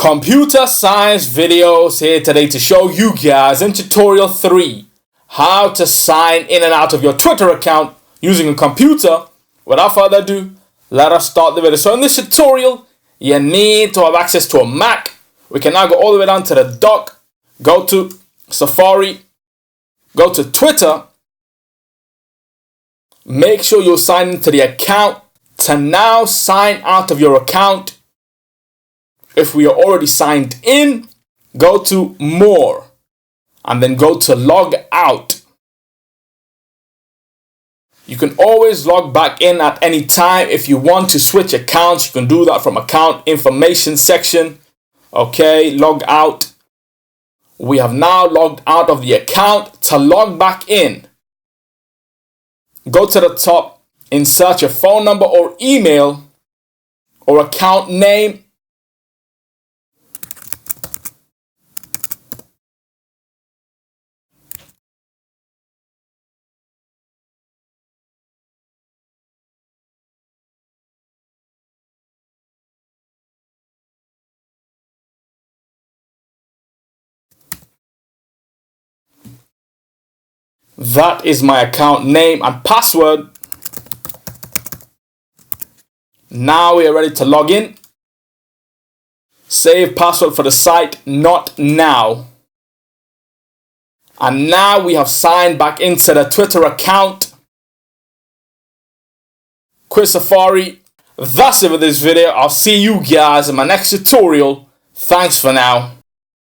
Computer science videos here today to show you guys in tutorial 3 how to sign in and out of your Twitter account using a computer. Without further ado, let us start the video. So in this tutorial, you need to have access to a Mac. We can now go all the way down to the dock, go to Safari, go to Twitter, make sure you sign into the account. To now sign out of your account, if we are already signed in, go to More and then go to Log Out. You can always log back in at any time. If you want to switch accounts, you can do that from Account Information section. Okay, log out. We have now logged out of the account. To log back in, go to the top, insert your phone number or email or account name. That is my account name and password. Now we are ready to log in. Save password for the site, not now. And now we have signed back into the Twitter account. Quit Safari. That's it for this video. I'll see you guys in my next tutorial. Thanks for now.